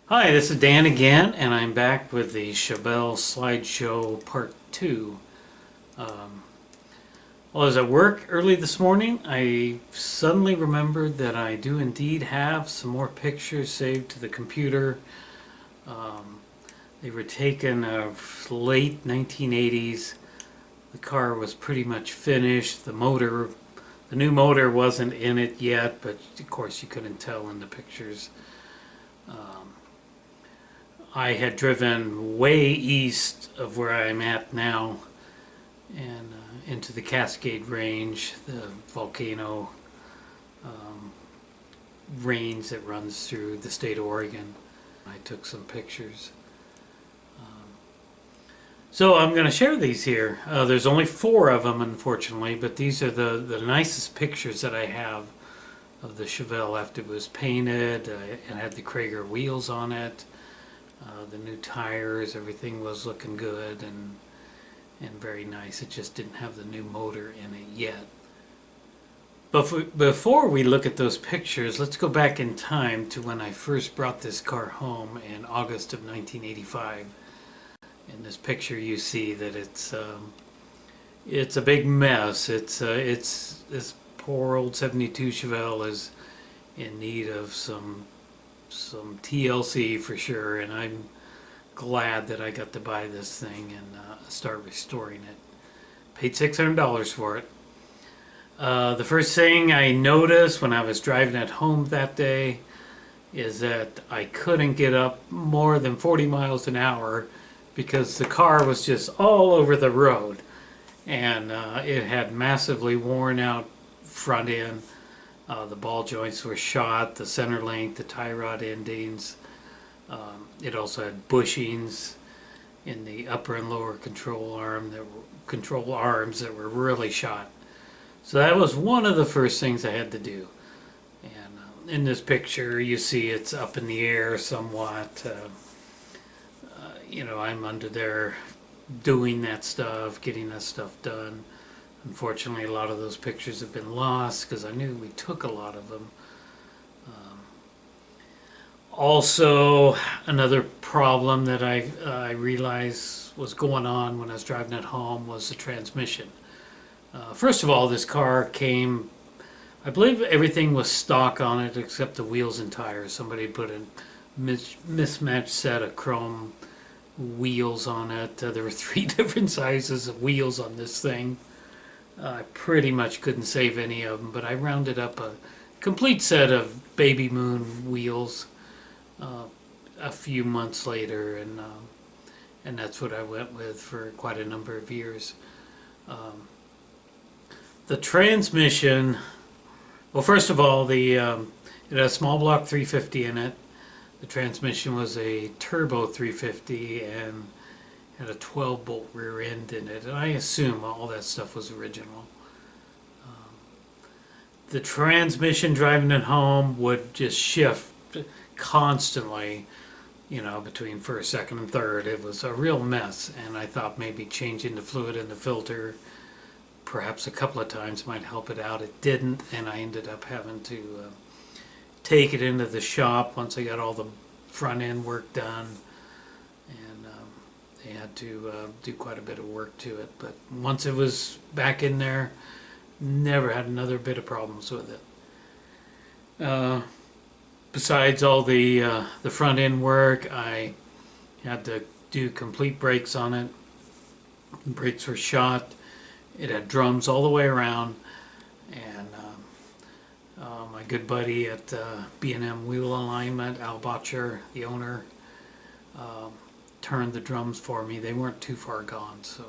Hi, this is Dan again, and I'm back with the Chevelle slideshow part 2. Um, well, I was at work early this morning. I suddenly remembered that I do indeed have some more pictures saved to the computer. Um, they were taken late 1980s. The car was pretty much finished. The new motor wasn't in it yet, but of course you couldn't tell in the pictures. Um, I had driven way east of where I'm at now and into the Cascade Range, the volcano um, range that runs through the state of Oregon. I took some pictures. Um, so I'm going to share these here. There's only 4 of them, unfortunately, but these are the nicest pictures that I have of the Chevelle after it was painted. It had the Krager wheels on it. The new tires, everything was looking good and very nice. It just didn't have the new motor in it yet. But before we look at those pictures, let's go back in time to when I first brought this car home in August of 1985. In this picture, you see that it's a big mess. It's this poor old '72 Chevelle is in need of some TLC for sure, and I'm glad that I got to buy this thing and start restoring it. Paid $600 for it. The first thing I noticed when I was driving it home that day is that I couldn't get up more than 40 miles an hour because the car was just all over the road, and it had massively worn out front end. The ball joints were shot, the center link, the tie rod endings. It also had bushings in the upper and lower control arms that were really shot. So that was one of the first things I had to do. And in this picture, you see it's up in the air somewhat. I'm under there doing that stuff, getting that stuff done. Unfortunately, a lot of those pictures have been lost because I knew we took a lot of them. Also, another problem that I realized was going on when I was driving it home was the transmission. First of all, this car came, I believe everything was stock on it except the wheels and tires. Somebody put a mismatched set of chrome wheels on it. There were 3 different sizes of wheels on this thing. I pretty much couldn't save any of them, but I rounded up a complete set of Baby Moon wheels a few months later, and that's what I went with for quite a number of years. The transmission, well, first of all, it had a small block 350 in it. The transmission was a turbo 350 and had a 12-bolt rear end in it, and I assume all that stuff was original. The transmission driving it home would just shift constantly, between first, second, and third. It was a real mess, and I thought maybe changing the fluid in the filter perhaps a couple of times might help it out. It didn't, and I ended up having to take it into the shop once I got all the front end work done, and they had to do quite a bit of work to it. But once it was back in there, never had another bit of problems with it. Besides all the front end work, I had to do complete brakes on it. The brakes were shot. It had drums all the way around, and my good buddy at B&M Wheel Alignment, Al Botcher, the owner, turned the drums for me. They weren't too far gone, so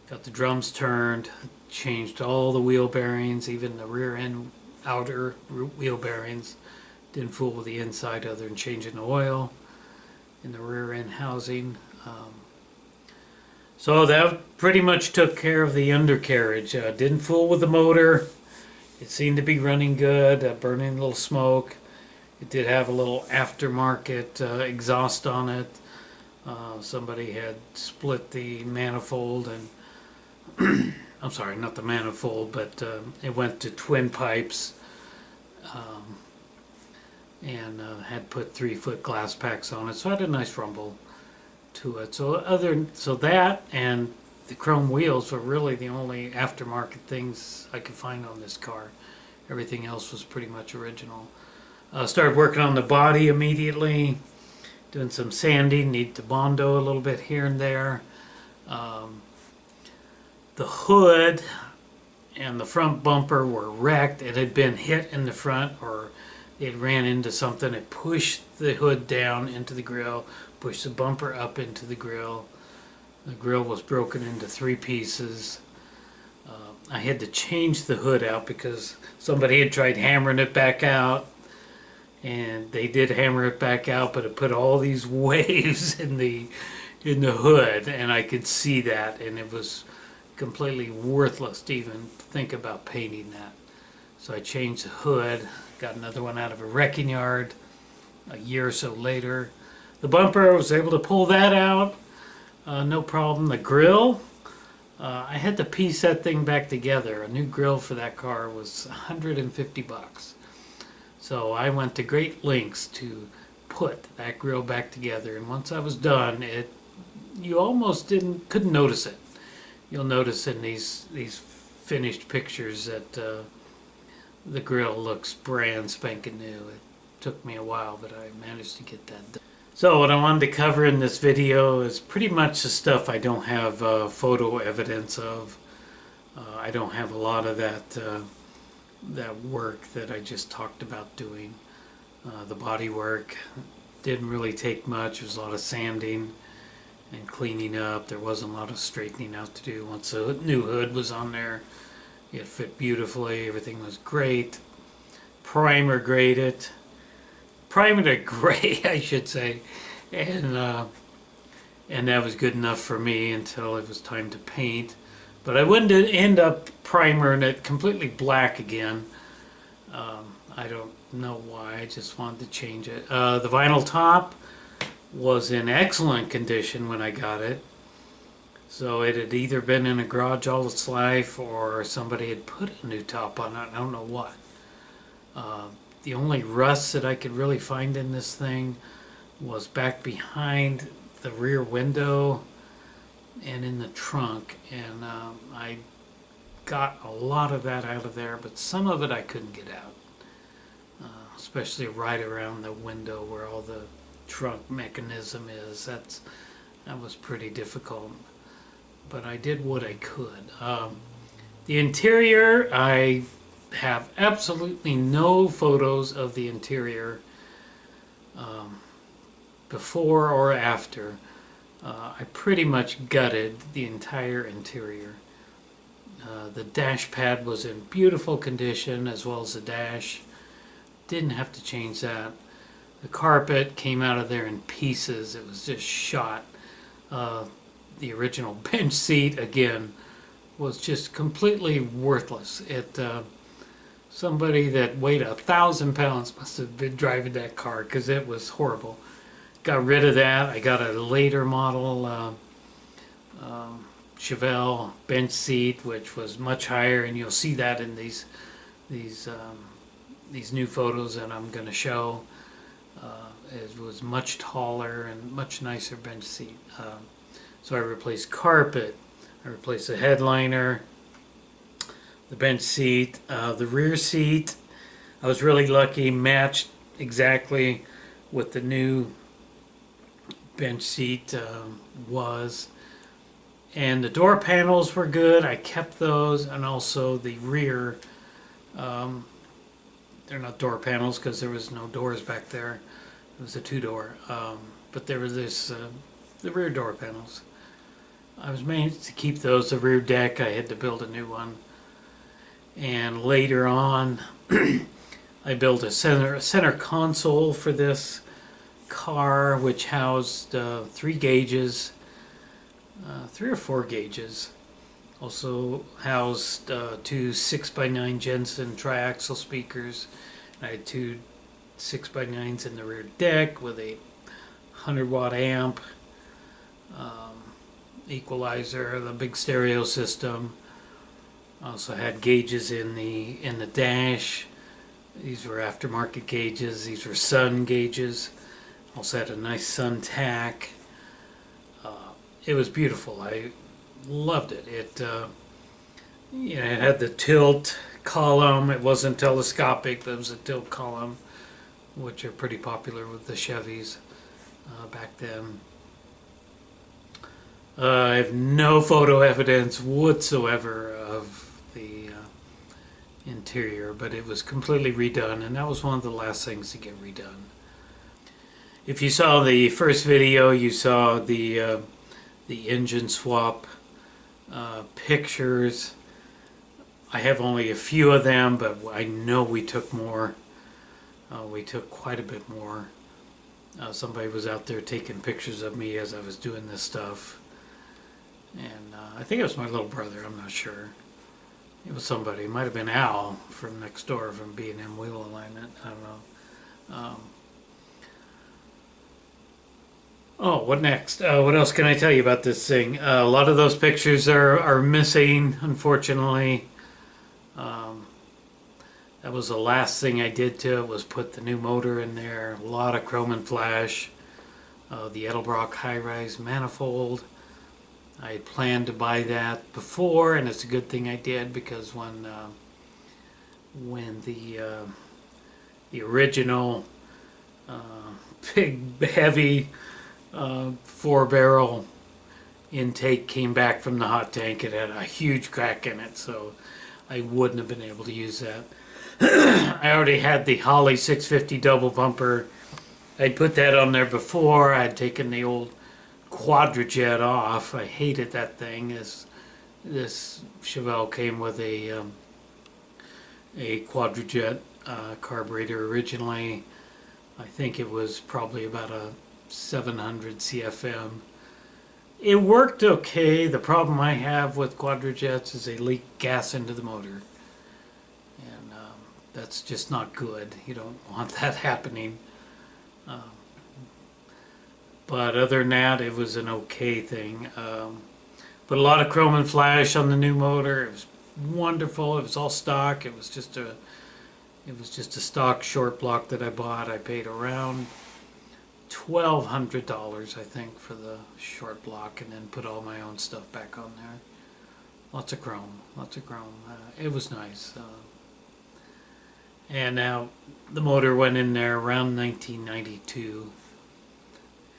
got the drums turned, changed all the wheel bearings, even the rear end outer wheel bearings. Didn't fool with the inside other than changing the oil in the rear end housing. So that pretty much took care of the undercarriage. Didn't fool with the motor. It seemed to be running good, burning a little smoke. It did have a little aftermarket exhaust on it. Somebody had split the manifold and I'm sorry, not the manifold, but it went to twin pipes. and had put 3-foot glass packs on it, so I had a nice rumble to it. So that and the chrome wheels were really the only aftermarket things I could find on this car. Everything else was pretty much original. Started working on the body immediately, doing some sanding, need to Bondo a little bit here and there. The hood and the front bumper were wrecked. It had been hit in the front, or it ran into something. It pushed the hood down into the grill, pushed the bumper up into the grill. The grill was broken into 3 pieces. I had to change the hood out because somebody had tried hammering it back out, and they did hammer it back out, but it put all these waves in the hood, and I could see that, and it was completely worthless to even think about painting that. So I changed the hood, got another one out of a wrecking yard a year or so later. The bumper, I was able to pull that out, no problem. The grill, I had to piece that thing back together. A new grill for that car was $150. So I went to great lengths to put that grill back together, and once I was done, you almost couldn't notice it. You'll notice in these finished pictures that the grill looks brand spanking new. It took me a while, but I managed to get that done. So what I wanted to cover in this video is pretty much the stuff I don't have photo evidence of. I don't have a lot of that work that I just talked about doing. The body work didn't really take much. There was a lot of sanding and cleaning up. There wasn't a lot of straightening out to do. Once the new hood was on there, it fit beautifully. Everything was great. Primered it gray, I should say, and that was good enough for me until it was time to paint. But I wouldn't end up primering it completely black again. I don't know why. I just wanted to change it. The vinyl top was in excellent condition when I got it. So it had either been in a garage all its life, or somebody had put a new top on it. I don't know what. The only rust that I could really find in this thing was back behind the rear window and in the trunk, and I got a lot of that out of there, but some of it I couldn't get out, especially right around the window where all the trunk mechanism is. That was pretty difficult, but I did what I could. The interior, I have absolutely no photos of the interior before or after. I pretty much gutted the entire interior. The dash pad was in beautiful condition, as well as the dash. Didn't have to change that. The carpet came out of there in pieces. It was just shot. The original bench seat, again, was just completely worthless. Somebody that weighed 1,000 pounds must have been driving that car, because it was horrible. Got rid of that. I got a later model Chevelle bench seat, which was much higher, and you'll see that in these new photos that I'm going to show. It was much taller and much nicer bench seat. So I replaced carpet. I replaced the headliner, the bench seat, the rear seat. I was really lucky, matched exactly what the new bench seat was. And the door panels were good. I kept those, and also the rear. They're not door panels because there was no doors back there. It was a 2-door, but there was the rear door panels. I was managed to keep those. The rear deck, I had to build a new one. And later on, I built a center console for this car, which housed 3 gauges, 3 or 4 gauges. Also housed 2 6x9 Jensen triaxial speakers. I had 2 6x9s in the rear deck with a 100-watt amp, equalizer, the big stereo system. Also had gauges in the dash, These were aftermarket gauges. These were sun gauges. Also had a nice sun tack. It was beautiful. I loved it. It had the tilt column. It wasn't telescopic, but it was a tilt column, which are pretty popular with the Chevys back then. I have no photo evidence whatsoever of the interior, but it was completely redone, and that was one of the last things to get redone. If you saw the first video, you saw the engine swap pictures. I have only a few of them, but I know we took more. We took quite a bit more. Somebody was out there taking pictures of me as I was doing this stuff. And I think it was my little brother, I'm not sure. It was somebody. It might have been Al from next door from B&M Wheel Alignment. I don't know. What next? What else can I tell you about this thing? A lot of those pictures are missing, unfortunately. That was the last thing I did to it, was put the new motor in there. A lot of chrome and flash. The Edelbrock high-rise manifold. I had planned to buy that before, and it's a good thing I did, because when the original big heavy 4-barrel intake came back from the hot tank, it had a huge crack in it, so I wouldn't have been able to use that. I already had the Holly 650 double bumper. I'd put that on there before. I'd taken the old Quadrajet off. I hated that thing. This Chevelle came with a Quadrajet carburetor originally. I think it was probably about a 700 CFM. It worked okay. The problem I have with Quadrajets is they leak gas into the motor. And that's just not good. You don't want that happening. But other than that, it was an okay thing. Put a lot of chrome and flash on the new motor. It was wonderful. It was all stock. It was just a stock short block that I bought. I paid around $1,200, I think, for the short block, and then put all my own stuff back on there. Lots of chrome. It was nice. And now the motor went in there around 1992.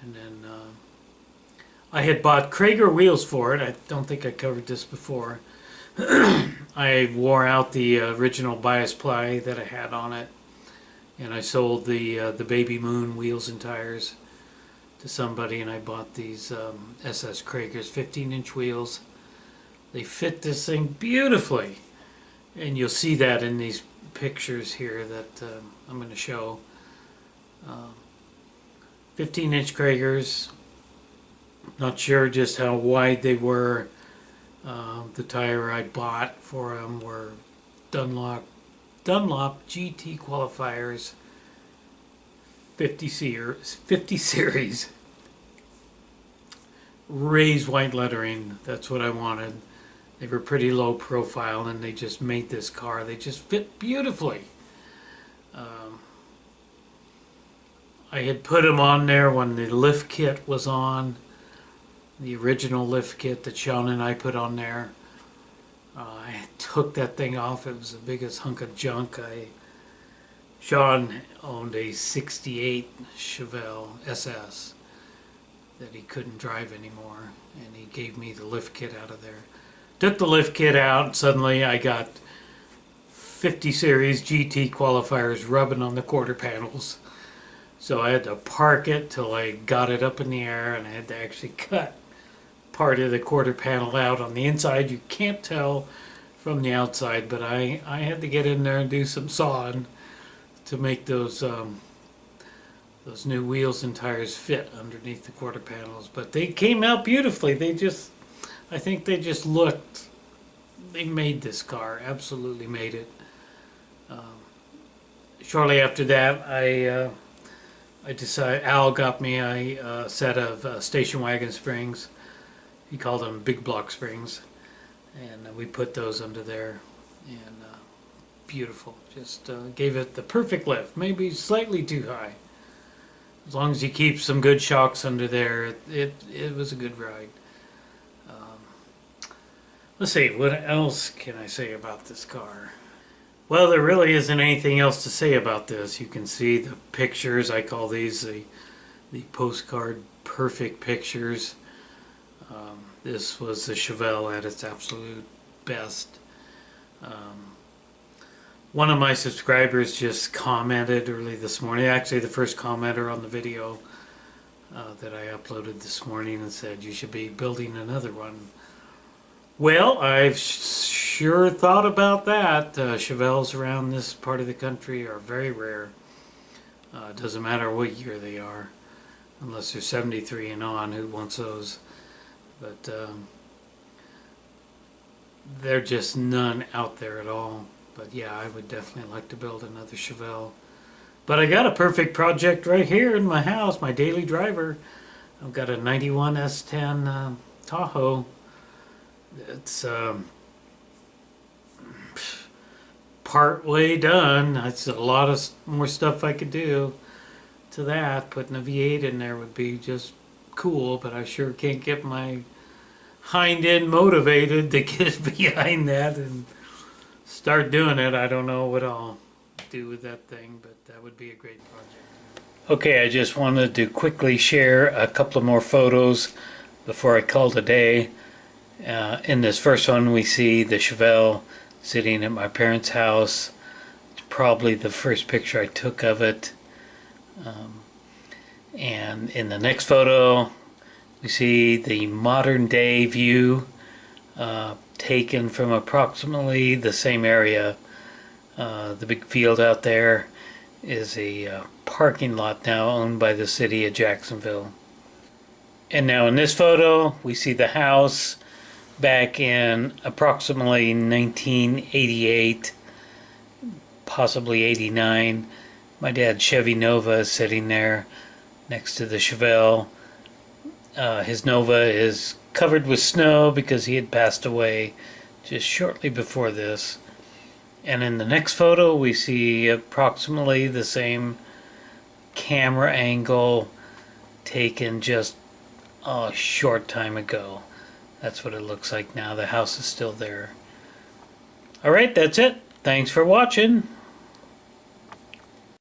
And then I had bought Krager wheels for it. I don't think I covered this before. I wore out the original bias ply that I had on it, and I sold the Baby Moon wheels and tires to somebody, and I bought these SS Kragers 15-inch wheels. They fit this thing beautifully, and you'll see that in these pictures here that I'm going to show. 15-inch Kragers. Not sure just how wide they were. The tire I bought for them were Dunlop GT Qualifiers 50 series. Raised white lettering. That's what I wanted. They were pretty low profile, and they just made this car. They just fit beautifully. I had put them on there when the lift kit was on. The original lift kit that Sean and I put on there. I took that thing off. It was the biggest hunk of junk. Sean owned a 68 Chevelle SS that he couldn't drive anymore, and he gave me the lift kit out of there. Took the lift kit out, and suddenly I got 50 series GT qualifiers rubbing on the quarter panels. So I had to park it till I got it up in the air, and I had to actually cut part of the quarter panel out on the inside. You can't tell from the outside, but I had to get in there and do some sawing to make those new wheels and tires fit underneath the quarter panels. But they came out beautifully. I think they just looked, they made this car, absolutely made it. Shortly after that, I decided, Al got me a set of station wagon springs. He called them big block springs, and we put those under there, and beautiful. Just gave it the perfect lift, maybe slightly too high. As long as you keep some good shocks under there, it was a good ride. Let's see, what else can I say about this car? Well, there really isn't anything else to say about this. You can see the pictures. I call these the postcard perfect pictures. This was the Chevelle at its absolute best. One of my subscribers just commented early this morning, actually the first commenter on the video that I uploaded this morning, and said you should be building another one. Well, I've sure thought about that. Chevelles around this part of the country are very rare. It doesn't matter what year they are, unless they're 73 and on. Who wants those? But they're just none out there at all. But yeah, I would definitely like to build another Chevelle. But I got a perfect project right here in my house, my daily driver. I've got a 91 S10 Tahoe. It's part way done. It's a lot of more stuff I could do to that. Putting a V8 in there would be just cool, but I sure can't get my hind end motivated to get behind that and start doing it. I don't know what I'll do with that thing, but that would be a great project. Okay, I just wanted to quickly share a couple of more photos before I call it a day. In this first one, we see the Chevelle sitting at my parents' house. It's probably the first picture I took of it. And in the next photo, we see the modern day view taken from approximately the same area. The big field out there is a parking lot now owned by the city of Jacksonville. And now in this photo, we see the house back in approximately 1988, possibly 89. My dad's Chevy Nova is sitting there next to the Chevelle. His Nova is covered with snow because he had passed away just shortly before this. And in the next photo, we see approximately the same camera angle taken just a short time ago. That's what it looks like now. The house is still there. Alright, that's it. Thanks for watching.